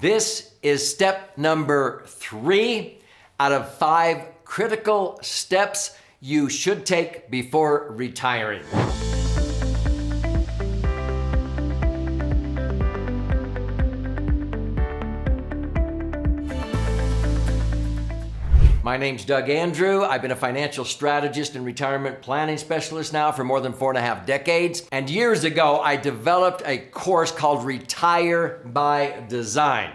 This is step number 3 out of 5 critical steps you should take before retiring. My name's Doug Andrew. I've been a financial strategist and retirement planning specialist now for more than 4.5 decades. And years ago, I developed a course called Retire by Design.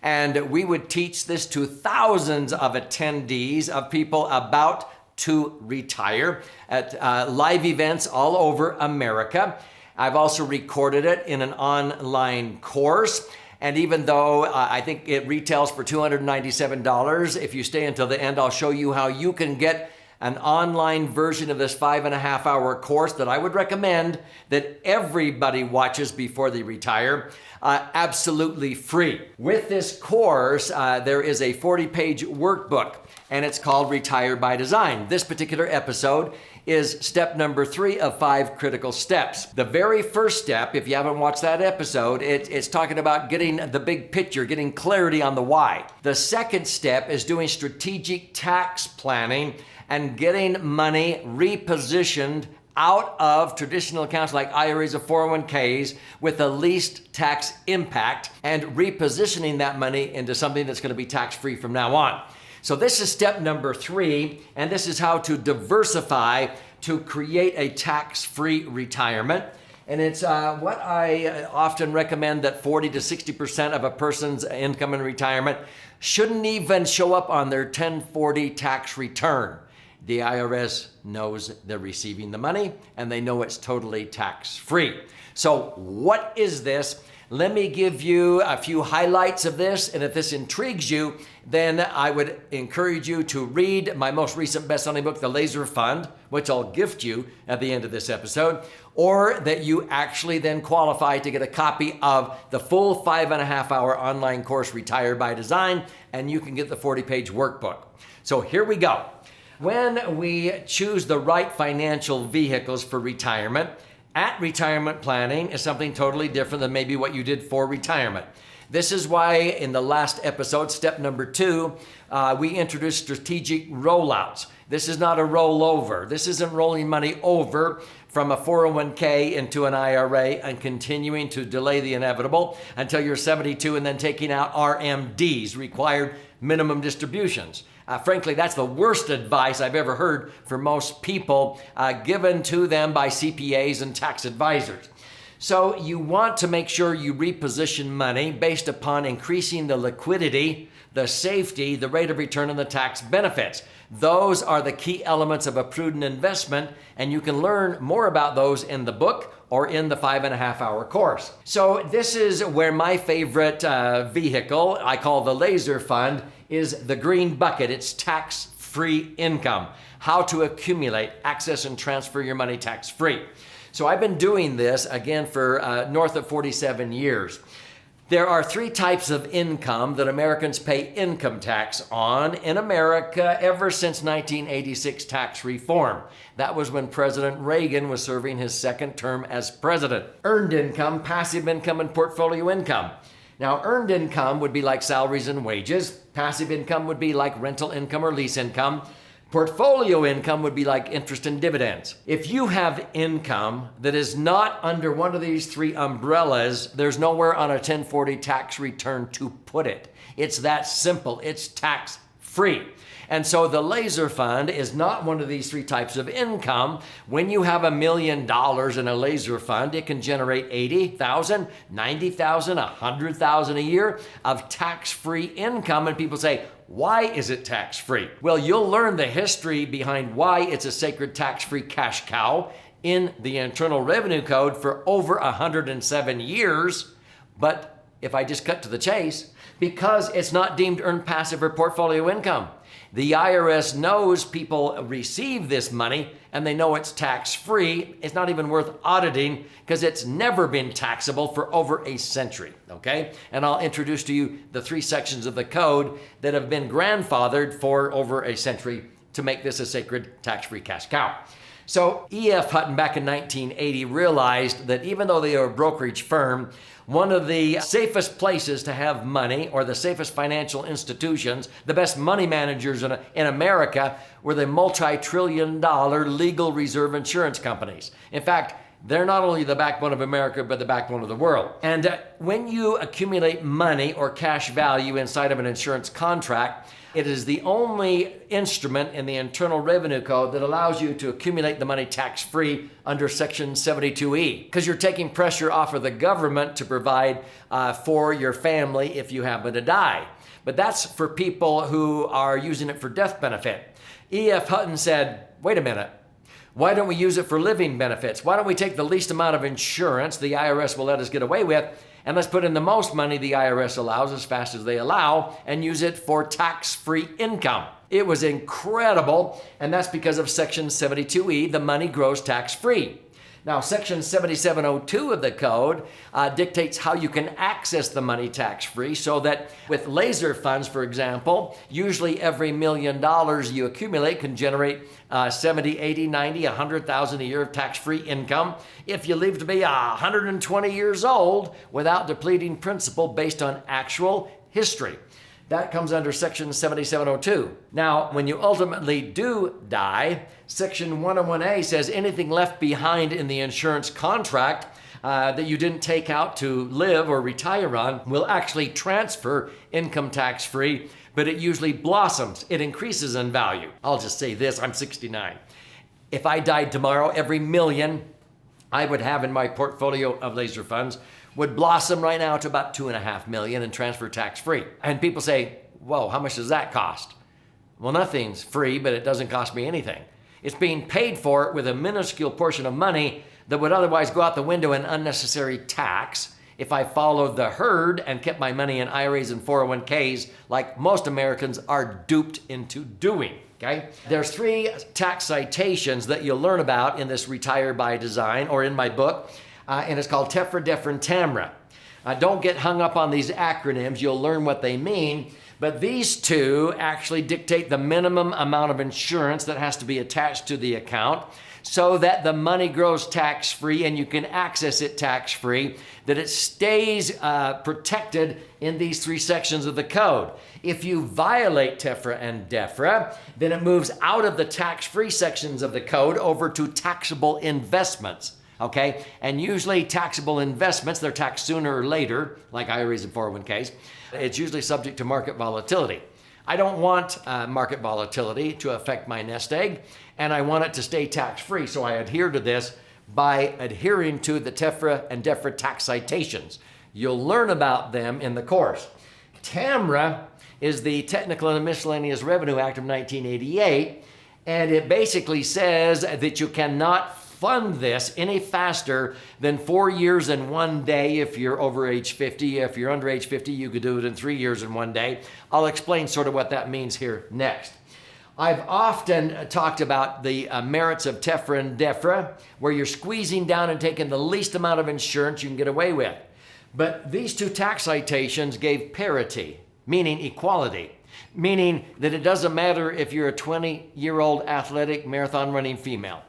And we would teach this to thousands of attendees, of people about to retire at live events all over America. I've also recorded it in an online course. And even though I think it retails for $297, if you stay until the end, I'll show you how you can get an online version of this 5.5-hour course that I would recommend that everybody watches before they retire, absolutely free. With this course, there is a 40-page workbook, and it's called Retire by Design. This particular episode is step number 3 of 5 critical steps. The very first step, if you haven't watched that episode, it's talking about getting the big picture, getting clarity on the why. The second step is doing strategic tax planning and getting money repositioned out of traditional accounts like IRAs or 401ks with the least tax impact and repositioning that money into something that's going to be tax-free from now on. So this is step number 3, and this is how to diversify to create a tax-free retirement. And it's what I often recommend, that 40 to 60% of a person's income in retirement shouldn't even show up on their 1040 tax return. The IRS knows they're receiving the money, and they know it's totally tax-free. So what is this? Let me give you a few highlights of this, and if this intrigues you, then I would encourage you to read my most recent best-selling book, The Laser Fund, which I'll gift you at the end of this episode, or that you actually then qualify to get a copy of the full 5.5-hour online course, Retire by Design, and you can get the 40-page workbook. So here we go. When we choose the right financial vehicles for retirement, at-retirement planning is something totally different than maybe what you did for retirement. This is why in the last episode, step number 2, we introduced strategic rollouts. This is not a rollover. This isn't rolling money over from a 401k into an IRA and continuing to delay the inevitable until you're 72 and then taking out RMDs, required minimum distributions. Frankly, that's the worst advice I've ever heard for most people, given to them by CPAs and tax advisors. So you want to make sure you reposition money based upon increasing the liquidity, the safety, the rate of return, and the tax benefits. Those are the key elements of a prudent investment, and you can learn more about those in the book or in the 5.5-hour course. So this is where my favorite vehicle, I call the Laser Fund, is the green bucket. It's tax-free income. How to accumulate, access, and transfer your money tax-free. So I've been doing this, again, for north of 47 years. There are 3 types of income that Americans pay income tax on in America ever since 1986 tax reform. That was when President Reagan was serving his second term as president. Earned income, passive income, and portfolio income. Now, earned income would be like salaries and wages. Passive income would be like rental income or lease income. Portfolio income would be like interest and dividends. If you have income that is not under one of these 3 umbrellas, there's nowhere on a 1040 tax return to put it. It's that simple. It's tax-free. And so the Laser Fund is not one of these 3 types of income. When you have $1 million in a Laser Fund, it can generate $80,000, $90,000, $100,000 a year of tax-free income. And people say, why is it tax-free? Well, you'll learn the history behind why it's a sacred tax-free cash cow in the Internal Revenue Code for over 107 years. But if I just cut to the chase, because it's not deemed earned passive or portfolio income. The IRS knows people receive this money and they know it's tax-free. It's not even worth auditing because it's never been taxable for over a century, okay? And I'll introduce to you the 3 sections of the code that have been grandfathered for over a century to make this a sacred tax-free cash cow. So E.F. Hutton back in 1980 realized that even though they are a brokerage firm, one of the safest places to have money, or the safest financial institutions, the best money managers in America, were the multi-trillion-dollar legal reserve insurance companies. In fact, they're not only the backbone of America, but the backbone of the world. And when you accumulate money or cash value inside of an insurance contract, it is the only instrument in the Internal Revenue Code that allows you to accumulate the money tax-free under Section 72E, because you're taking pressure off of the government to provide for your family if you happen to die. But that's for people who are using it for death benefit. E.F. Hutton said, wait a minute. Why don't we use it for living benefits? Why don't we take the least amount of insurance the IRS will let us get away with, and let's put in the most money the IRS allows as fast as they allow and use it for tax-free income. It was incredible, and that's because of Section 72E, the money grows tax-free. Now, Section 7702 of the code dictates how you can access the money tax-free, so that with laser funds, for example, usually every $1 million you accumulate can generate 70, 80, 90, 100,000 a year of tax-free income if you live to be 120 years old without depleting principal based on actual history. That comes under Section 7702. Now, when you ultimately do die, Section 101A says anything left behind in the insurance contract that you didn't take out to live or retire on will actually transfer income tax-free, but it usually blossoms. It increases in value. I'll just say this, I'm 69. If I died tomorrow, every million I would have in my portfolio of laser funds would blossom right now to about $2.5 million and transfer tax-free. And people say, whoa, how much does that cost? Well, nothing's free, but it doesn't cost me anything. It's being paid for with a minuscule portion of money that would otherwise go out the window in unnecessary tax if I followed the herd and kept my money in IRAs and 401ks like most Americans are duped into doing. Okay? There's 3 tax citations that you'll learn about in this Retire by Design, or in my book, and it's called TEFRA, DEFRA, and TAMRA. Don't get hung up on these acronyms. You'll learn what they mean. But these 2 actually dictate the minimum amount of insurance that has to be attached to the account so that the money grows tax-free and you can access it tax-free, that it stays protected in these 3 sections of the code. If you violate TEFRA and DEFRA, then it moves out of the tax-free sections of the code over to taxable investments. Okay, and usually taxable investments, they're taxed sooner or later, like IRAs and 401ks. It's usually subject to market volatility. I don't want market volatility to affect my nest egg, and I want it to stay tax-free, so I adhere to this by adhering to the TEFRA and DEFRA tax citations. You'll learn about them in the course. TAMRA is the Technical and Miscellaneous Revenue Act of 1988, and it basically says that you cannot fund this any faster than 4 years and 1 day if you're over age 50. If you're under age 50, you could do it in 3 years and 1 day. I'll explain sort of what that means here next. I've often talked about the merits of TEFRA and DEFRA, where you're squeezing down and taking the least amount of insurance you can get away with. But these 2 tax citations gave parity, meaning equality, meaning that it doesn't matter if you're a 20-year-old athletic marathon running female,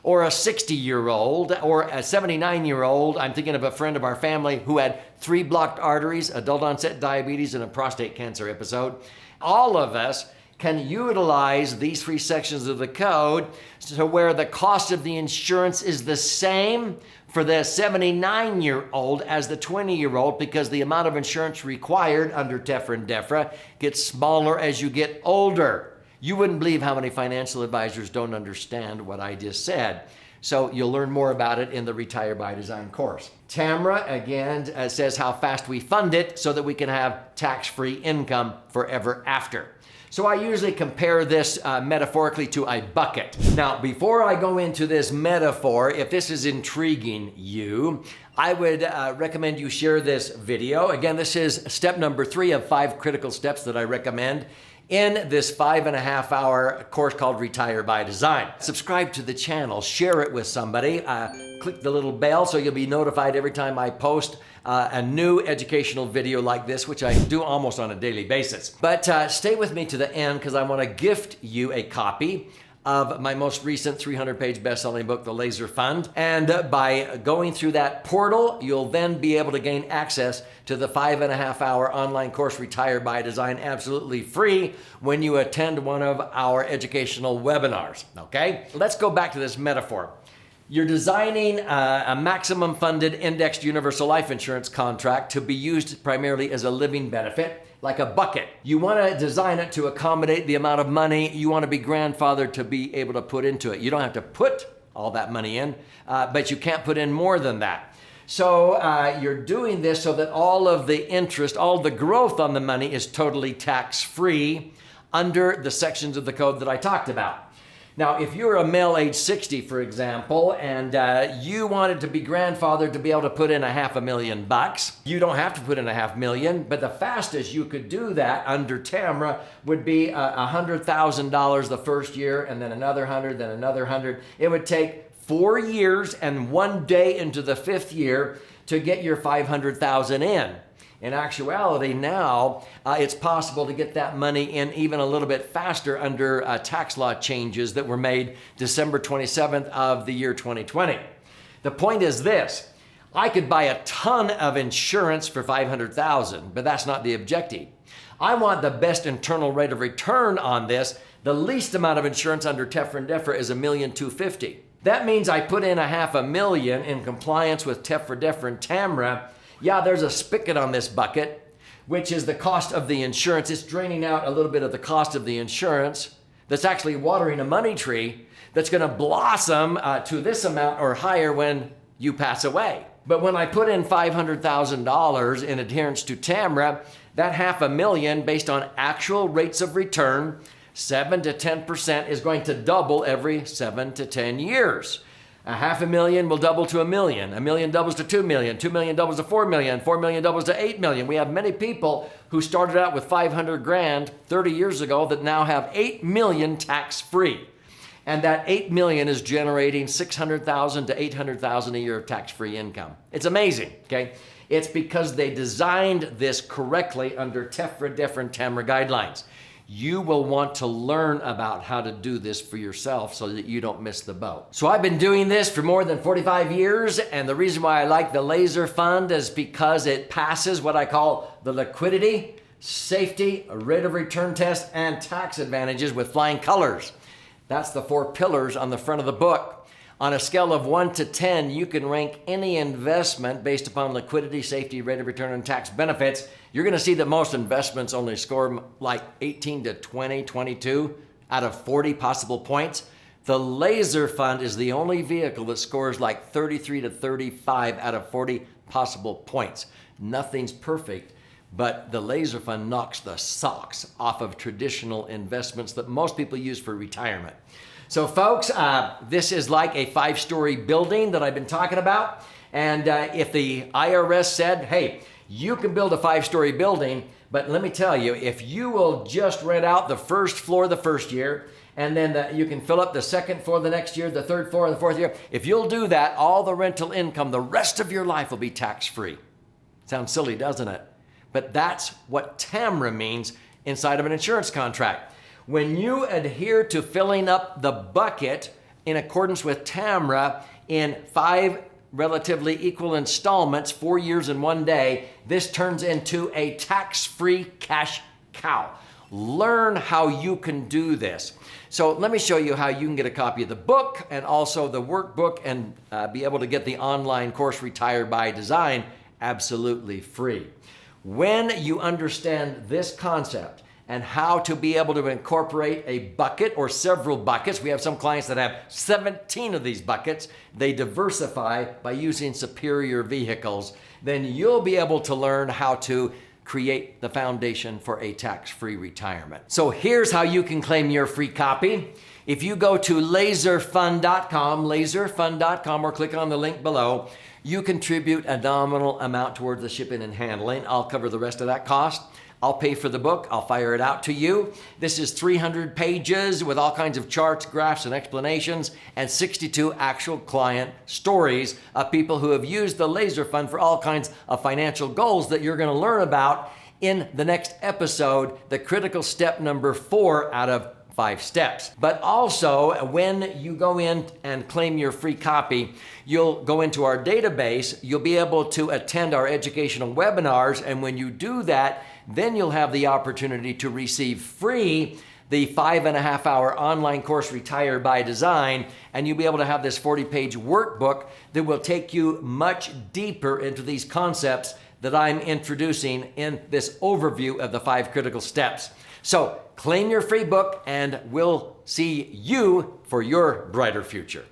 or a 60-year-old, or a 79-year-old. I'm thinking of a friend of our family who had 3 blocked arteries, adult onset diabetes, and a prostate cancer episode. All of us can utilize these 3 sections of the code so where the cost of the insurance is the same for the 79-year-old as the 20-year-old, because the amount of insurance required under TEFRA and DEFRA gets smaller as you get older. You wouldn't believe how many financial advisors don't understand what I just said. So you'll learn more about it in the Retire by Design course. TAMRA, again, says how fast we fund it so that we can have tax-free income forever after. So I usually compare this metaphorically to a bucket. Now, before I go into this metaphor, if this is intriguing you, I would recommend you share this video. Again, this is step number 3 of 5 critical steps that I recommend in this 5.5-hour course called Retire by Design. Subscribe to the channel, share it with somebody, click the little bell so you'll be notified every time I post a new educational video like this, which I do almost on a daily basis. But stay with me to the end, because I want to gift you a copy of my most recent 300-page best-selling book, The Laser Fund. And by going through that portal, you'll then be able to gain access to the 5.5-hour online course, Retire by Design, absolutely free when you attend one of our educational webinars, okay? Let's go back to this metaphor. You're designing a maximum funded indexed universal life insurance contract to be used primarily as a living benefit, like a bucket. You want to design it to accommodate the amount of money you want to be grandfathered to be able to put into it. You don't have to put all that money in, but you can't put in more than that. So you're doing this so that all of the interest, all the growth on the money is totally tax-free under the sections of the code that I talked about. Now, if you're a male age 60, for example, and you wanted to be grandfathered to be able to put in $500,000, you don't have to put in $500,000, but the fastest you could do that under TAMRA would be $100,000 the first year, and then another 100, then another 100. It would take 4 years and 1 day into the 5th year to get your $500,000 in. In actuality, now it's possible to get that money in even a little bit faster under tax law changes that were made December 27th of the year 2020. The point is this: I could buy a ton of insurance for $500,000, but that's not the objective. I want the best internal rate of return on this. The least amount of insurance under TEFRA and DEFRA is $1,250,000. That means I put in $500,000 in compliance with TEFRA, DEFRA, and TAMRA. Yeah, there's a spigot on this bucket, which is the cost of the insurance. It's draining out a little bit of the cost of the insurance. That's actually watering a money tree that's going to blossom to this amount or higher when you pass away. But when I put in $500,000 in adherence to TAMRA, that $500,000 based on actual rates of return, 7 to 10%, is going to double every 7 to 10 years. $500,000 will double to $1 million. $1 million doubles to $2 million. $2 million doubles to $4 million. $4 million doubles to $8 million. We have many people who started out with 500 grand 30 years ago that now have $8 million tax-free. And that $8 million is generating $600,000 to $800,000 a year of tax-free income. It's amazing, okay? It's because they designed this correctly under TEFRA, DEFRA, and TAMRA guidelines. You will want to learn about how to do this for yourself so that you don't miss the boat. So I've been doing this for more than 45 years, and the reason why I like the Laser Fund is because it passes what I call the liquidity, safety, rate of return test, and tax advantages with flying colors. That's the 4 pillars on the front of the book. On a scale of 1 to 10, you can rank any investment based upon liquidity, safety, rate of return, and tax benefits. You're going to see that most investments only score like 18 to 20, 22 out of 40 possible points. The Laser Fund is the only vehicle that scores like 33 to 35 out of 40 possible points. Nothing's perfect, but the Laser Fund knocks the socks off of traditional investments that most people use for retirement. So folks, this is like a 5-story building that I've been talking about. And if the IRS said, hey, you can build a 5-story building, but let me tell you, if you will just rent out the first floor the first year, and then you can fill up the second floor the next year, the third floor the fourth year, if you'll do that, all the rental income the rest of your life will be tax-free. Sounds silly, doesn't it? But that's what TAMRA means inside of an insurance contract. When you adhere to filling up the bucket in accordance with TAMRA in 5 relatively equal installments, 4 years and 1 day, this turns into a tax-free cash cow. Learn how you can do this. So let me show you how you can get a copy of the book and also the workbook and be able to get the online course Retire by Design absolutely free. When you understand this concept, and how to be able to incorporate a bucket or several buckets. We have some clients that have 17 of these buckets. They diversify by using superior vehicles. Then you'll be able to learn how to create the foundation for a tax-free retirement. So here's how you can claim your free copy. If you go to laserfund.com, or click on the link below, you contribute a nominal amount towards the shipping and handling. I'll cover the rest of that cost. I'll pay for the book. I'll fire it out to you. This is 300 pages with all kinds of charts, graphs, and explanations, and 62 actual client stories of people who have used the Laser Fund for all kinds of financial goals that you're going to learn about in the next episode, the critical step number 4 out of 5 steps. But also, when you go in and claim your free copy, you'll go into our database, you'll be able to attend our educational webinars, and when you do that, then you'll have the opportunity to receive free the 5.5-hour online course, Retire by Design, and you'll be able to have this 40-page workbook that will take you much deeper into these concepts that I'm introducing in this overview of the 5 critical steps. So claim your free book and we'll see you for your brighter future.